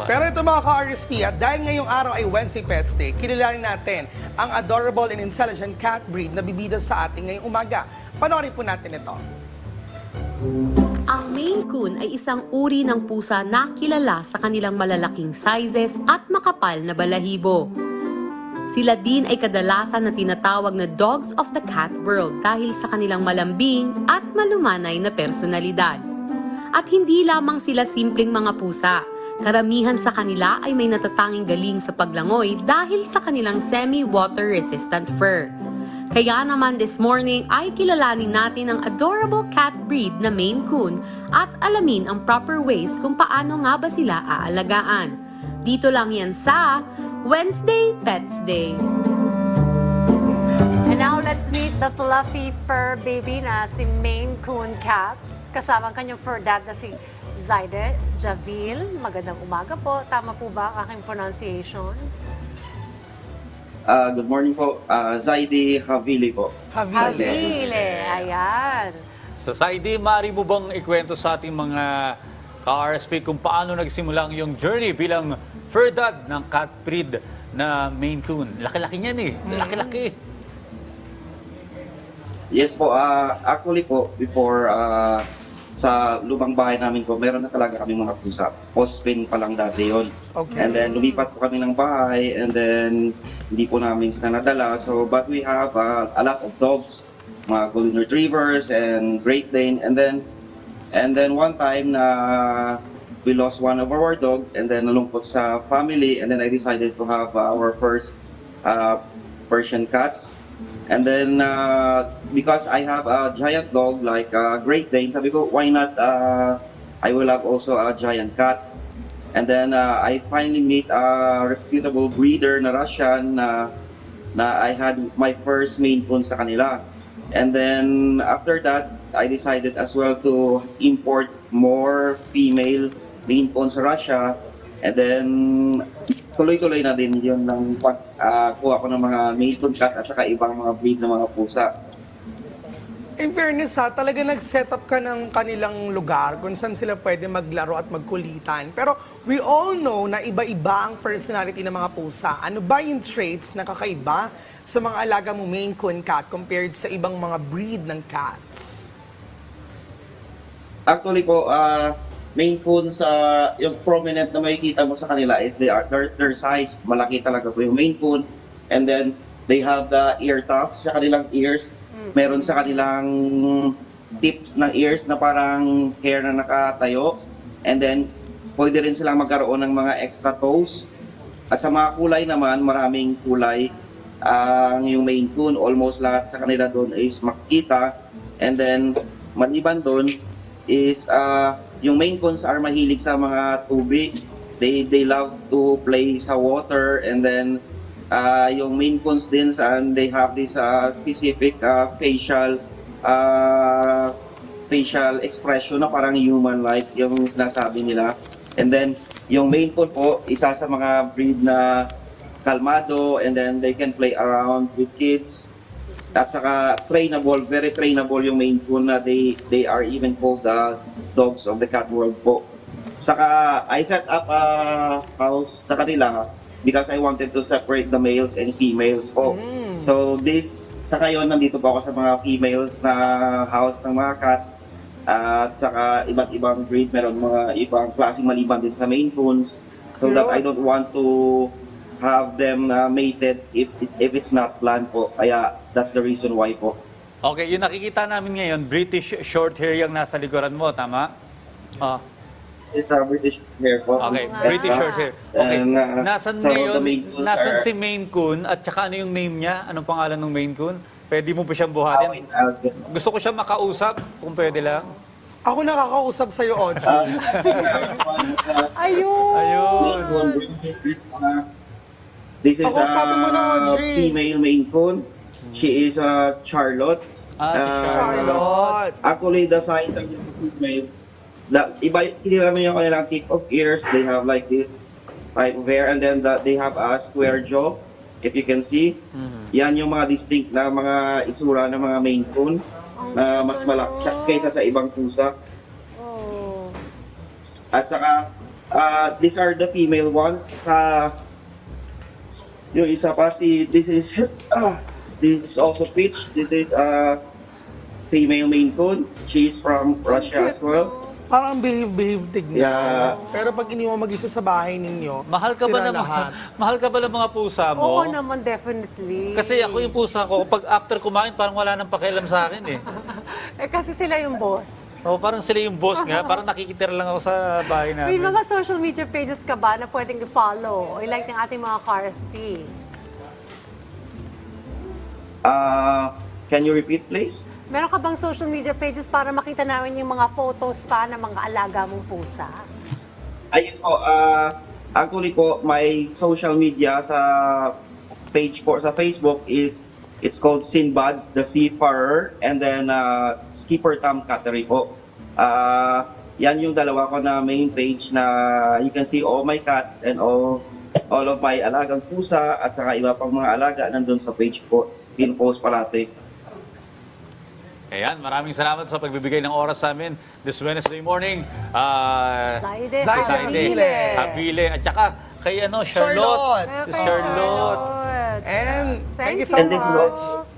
Pero ito mga ka-RSP, at dahil ngayong araw ay Wednesday Pets Day, kilalanin natin ang adorable and intelligent cat breed na bibida sa ating ngayong umaga. Panoorin po natin ito. Ang Maine Coon ay isang uri ng pusa na kilala sa kanilang malalaking sizes at makapal na balahibo. Sila din ay kadalasan na tinatawag na dogs of the cat world dahil sa kanilang malambing at malumanay na personalidad. At hindi lamang sila simpleng mga pusa. Karamihan sa kanila ay may natatanging galing sa paglangoy dahil sa kanilang semi-water resistant fur. Kaya naman this morning ay kilalanin natin ang adorable cat breed na Maine Coon at alamin ang proper ways kung paano nga ba sila aalagaan. Dito lang yan sa Wednesday Pets Day. And now let's meet the fluffy fur baby na si Maine Coon Cat. Kasama ang kanyang fur dad na si Zaide Javil. Magandang umaga po. Tama po ba ang aking pronunciation? Good morning po. Zaidi Havili po. Havile. Ayan. Sa Saidi, maaari mo bang ikwento sa ating mga ka-RSP kung paano nagsimula ang iyong journey bilang fur dad ng cat breed na Maine Coon? Laki-laki niyan eh. Laki-laki. Yes po. Actually po, before sa lumang bahay namin po, meron na talaga kaming mga pusa. Post-spin pa lang dati yun. Okay. And then lumipat po kami ng bahay and then hindi po namin sila nadala. So, but we have a lot of dogs, mga golden retrievers and Great Dane. And then one time na we lost one of our dog and then nalungkot sa family and then I decided to have our first Persian cats. And then because I have a giant dog like Great Dane, sabi ko why not I will have also a giant cat. And then I finally meet a reputable breeder na Russian na I had my first Maine Coon sa kanila. And then after that, I decided as well to import more female Maine Coon sa Russia. And then tuloy-tuloy na din yun ng pagkuha ko ng mga Maine Coon cat at saka ibang mga breed ng mga pusa. In fairness talaga nag-set up ka ng kanilang lugar kung saan sila pwede maglaro at magkulitan. Pero we all know na iba-iba ang personality ng mga pusa. Ano ba yung traits na kakaiba sa mga alaga mo Maine Coon cat compared sa ibang mga breed ng cats? Actually po, Maine Coon sa yung prominent na makikita mo sa kanila is their size. Malaki talaga po yung Maine Coon. And then they have the ear tufts sa kanilang ears. Meron sa kanilang tips ng ears na parang hair na nakatayo. And then pwede rin silang magkaroon ng mga extra toes. At sa mga kulay naman, maraming kulay. Yung Maine Coon, almost lahat sa kanila doon is makikita. And then maliban doon is yung Maine Coons are mahilig sa mga tubig. They love to play sa water and then yung Maine Coons din and they have this specific facial expression na parang human-like yung sinasabi nila. And then yung Maine Coon po, isa sa mga breed na kalmado and then they can play around with kids. At saka trainable, very trainable yung Maine Coon na they are even called the dogs of the cat world po. Saka I set up a house sa kanila because I wanted to separate the males and females po. So saka yun, nandito po ako sa mga females na house ng mga cats. At saka iba't ibang breed, meron mga ibang klaseng maliban din sa Maine Coons. So that I don't want to have them mated if it's not planned po. Kaya that's the reason why po. Okay, yung nakikita namin ngayon, British short hair yung nasa likuran mo, tama? It's a British hair po. Okay, British short hair. Okay, And, nasan some of ngayon, the Maine Coons nasan are- si Maine Coon at saka ano yung name niya? Anong pangalan ng Maine Coon? Pwede mo ba siyang buhatin? Awin Alvin. Gusto ko siya makausap, kung pwede lang. Ako nakakausap sa'yo, Audrey. Ayun. Ayun. This is Ako, sabi mo na, Audrey. female Maine Coon. She is Charlotte. Si Charlotte. Actually, the size of the female, hindi naman yung kanilang tip of ears. They have like this type of hair and then they have a square jaw. If you can see, yan yung mga distinct na mga itsura ng mga Maine Coon na mas malaki kaysa sa ibang pusa. Oh. At saka, These are the female ones. Yung isa pa this is also Peach. This is female Maine Coon. She's from Russia as well. Parang behave tignan. Yeah. Pero pag iniwan mag-isa sa bahay ninyo, Mahal ka ba sila ng lahat. mahal ka ba ng mga pusa mo? Oo naman, definitely. Kasi ako yung pusa ko, pag after kumain, parang wala nang pakialam sa akin eh. Kasi sila yung boss. So parang sila yung boss nga, parang nakikitira lang ako sa bahay May namin. mga social media pages ka ba na pwedeng i-follow? O like ng ating mga KRSP? Can you repeat, please? Meron ka bang social media pages para makita namin yung mga photos pa ng mga alaga mong pusa? Yes po. Actually po, my social media sa page po sa Facebook it's called Sinbad the Seafarer, and then Skipper Tom Cattery po. Yan yung dalawa ko na main page na you can see all my cats and all of my alagang pusa at saka iba pang mga alaga nandun sa page po. Pin-post parati. Ayan, maraming salamat sa pagbibigay ng oras sa amin this Wednesday morning. Zaide Zaide Havile. Havile. At saka kay Charlotte. Charlotte. Si Charlotte. And thank you so Thank And this is much. all.